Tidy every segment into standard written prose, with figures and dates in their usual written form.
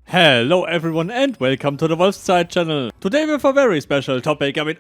Hello everyone and welcome to the Wolfszeit channel. Today we have a very special topic, I mean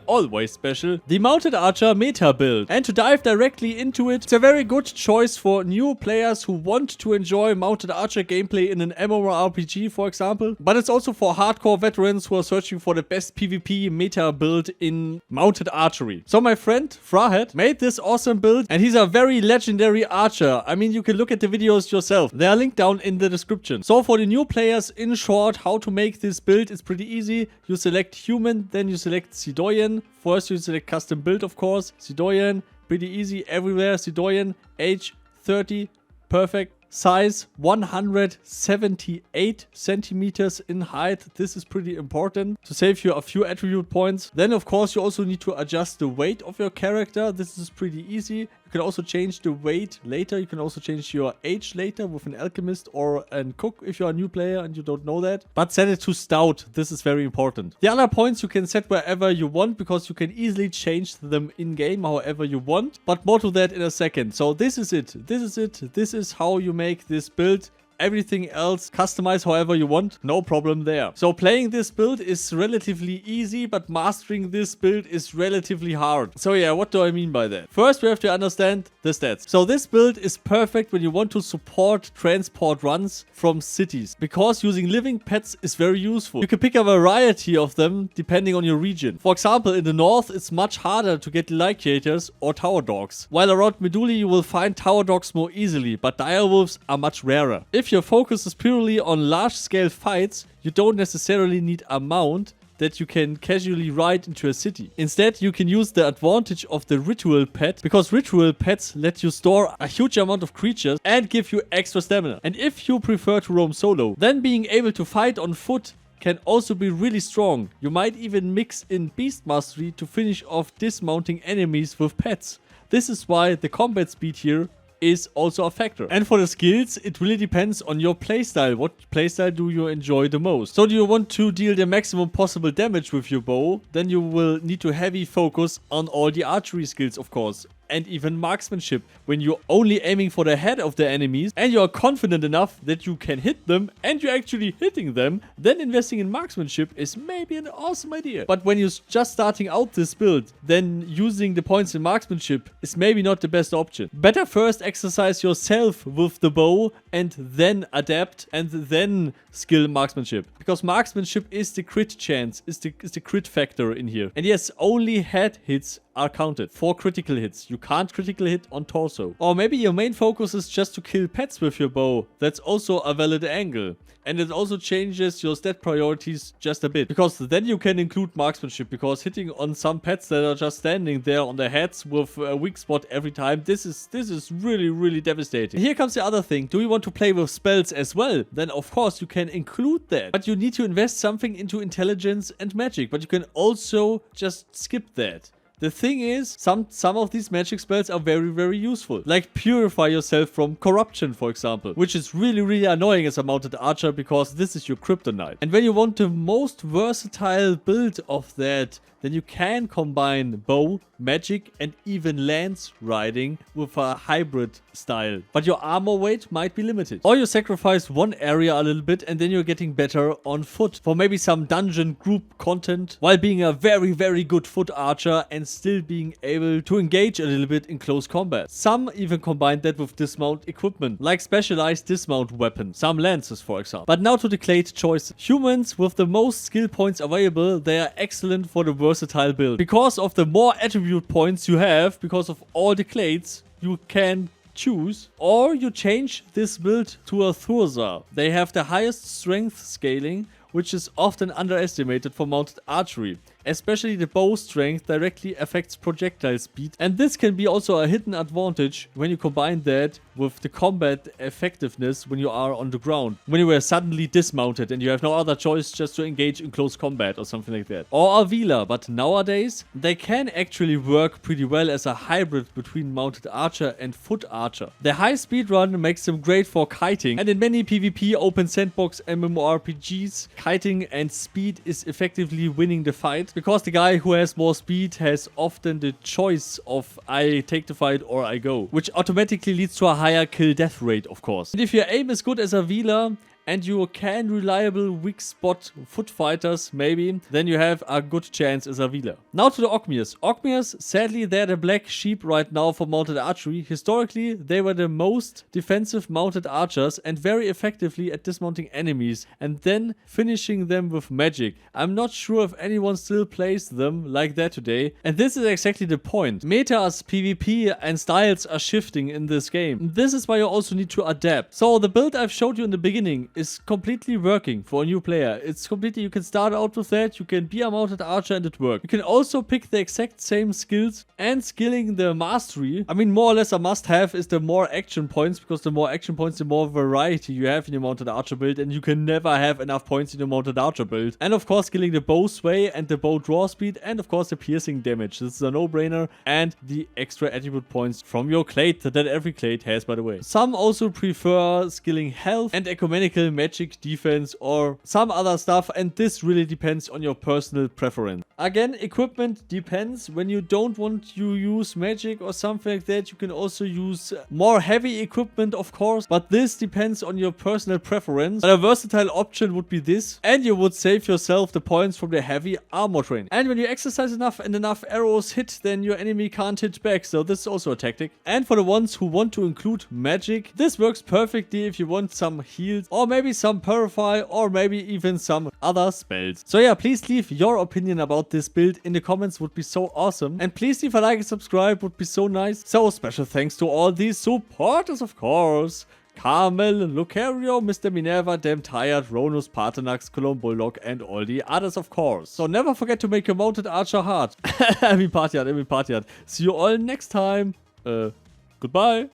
always special, the Mounted Archer meta build. And to dive directly into it, it's a very good choice for new players who want to enjoy Mounted Archer gameplay in an MMORPG, for example. But it's also for hardcore veterans who are searching for the best PvP meta build in Mounted Archery. So my friend Vrahets made this awesome build and he's a very legendary archer. I mean, you can look at the videos yourself. They are linked down in the description. So for the new players, in short, how to make this build is pretty easy. You select human, then you select Zidoyan. First you select custom build, of course. Zidoyan, pretty easy everywhere. Zidoyan, age 30, perfect. Size 178 centimeters in height. This is pretty important to save you a few attribute points. Then of course you also need to adjust the weight of your character. This is pretty easy. You can also change the weight later. You can also change your age later with an alchemist or a cook if you're a new player and you don't know that. But set it to stout. This is very important. The other points you can set wherever you want because you can easily change them in game however you want. But more to that in a second. So this is it. This is it. This is how you make this build. Everything else, customize however you want, no problem there. So playing this build is relatively easy, but mastering this build is relatively hard. So yeah, what do I mean by that? First, we have to understand the stats. So this build is perfect when you want to support transport runs from cities, because using living pets is very useful. You can pick a variety of them depending on your region. For example, in the north, it's much harder to get Lykiators or Taurdogs, while around Meduli you will find Taurdogs more easily, but Direwolves are much rarer. If your focus is purely on large-scale fights, you don't necessarily need a mount that you can casually ride into a city. Instead, you can use the advantage of the ritual pet, because ritual pets let you store a huge amount of creatures and give you extra stamina. And if you prefer to roam solo, then being able to fight on foot can also be really strong. You might even mix in beast mastery to finish off dismounting enemies with pets. This is why the combat speed here is also a factor. And for the skills, it really depends on your playstyle. What playstyle do you enjoy the most? So do you want to deal the maximum possible damage with your bow? Then you will need to heavy focus on all the archery skills, of course. And even marksmanship, when you're only aiming for the head of the enemies and you are confident enough that you can hit them and you're actually hitting them, then investing in marksmanship is maybe an awesome idea. But when you're just starting out this build, then using the points in marksmanship is maybe not the best option. Better first exercise yourself with the bow and then adapt and then skill marksmanship. Because marksmanship is the crit chance, is the crit factor in here. And yes, only head hits are counted for critical hits. You can't critical hit on torso. Or maybe your main focus is just to kill pets with your bow. That's also a valid angle. And it also changes your stat priorities just a bit. Because then you can include marksmanship. Because hitting on some pets that are just standing there on their heads with a weak spot every time, this is really devastating. Here comes the other thing. Do you want to play with spells as well? Then of course you can include that. But you need to invest something into intelligence and magic. But you can also just skip that. The thing is, some of these magic spells are very useful. Like Purify yourself from corruption, for example. Which is really annoying as a mounted archer because this is your kryptonite. And when you want the most versatile build of that, then you can combine bow, magic and even lance riding with a hybrid style. But your armor weight might be limited. Or you sacrifice one area a little bit and then you're getting better on foot. For maybe some dungeon group content while being a very good foot archer and still being able to engage a little bit in close combat. Some even combine that with dismount equipment, like specialized dismount weapons. Some lances, for example. But now to the Clade choices. Humans with the most skill points available, they are excellent for the versatile build. Because of the more attribute points you have, because of all the clades you can choose, or you change this build to a Thursar. They have the highest strength scaling, which is often underestimated for mounted archery. Especially the bow strength directly affects projectile speed, and this can be also a hidden advantage when you combine that with the combat effectiveness when you are on the ground. When you were suddenly dismounted and you have no other choice just to engage in close combat or something like that. Or a Veela, but nowadays they can actually work pretty well as a hybrid between mounted archer and foot archer. The high speed run makes them great for kiting, and in many PvP open sandbox MMORPGs, kiting and speed is effectively winning the fight. Because the guy who has more speed has often the choice of I take the fight or I go, which automatically leads to a higher kill death rate, of course. And if your aim is good as a Veela and you can reliable weak spot foot fighters maybe, then you have a good chance as a Veela. Now to the Oghmirs. Oghmirs, sadly they're the black sheep right now for mounted archery. Historically they were the most defensive mounted archers and very effectively at dismounting enemies and then finishing them with magic. I'm not sure if anyone still plays them like that today, and this is exactly the point. Metas, PvP and styles are shifting in this game. This is why you also need to adapt. So the build I've showed you in the beginning is completely working for a new player. It's completely, you can start out with that, you can be a mounted archer and it works. You can also pick the exact same skills and skilling the mastery. I mean, more or less a must-have is the more action points, because the more action points, the more variety you have in your mounted archer build, and you can never have enough points in your mounted archer build. And of course, skilling the bow sway and the bow draw speed, and of course the piercing damage. This is a no-brainer, and the extra attribute points from your Clade that every Clade has, by the way. Some also prefer skilling health and ecumenical magic defense or some other stuff, and this really depends on your personal preference. Again, equipment depends. When you don't want to use magic or something like that, you can also use more heavy equipment, of course, but this depends on your personal preference. But a versatile option would be this, and you would save yourself the points from the heavy armor training. And when you exercise enough and enough arrows hit, then your enemy can't hit back, so this is also a tactic. And for the ones who want to include magic, this works perfectly if you want some heals or maybe some Purify or maybe even some other spells. So yeah, please leave your opinion about this build in the comments, would be so awesome. And please leave a like and subscribe, would be so nice. So special thanks to all these supporters, of course. Carmel, Lucario, Mr. Minerva, Damn Tired, Ronus, Paternax, Cologne Bulldog, and all the others, of course. So never forget to make your mounted archer hard. I mean party hard. See you all next time. Goodbye.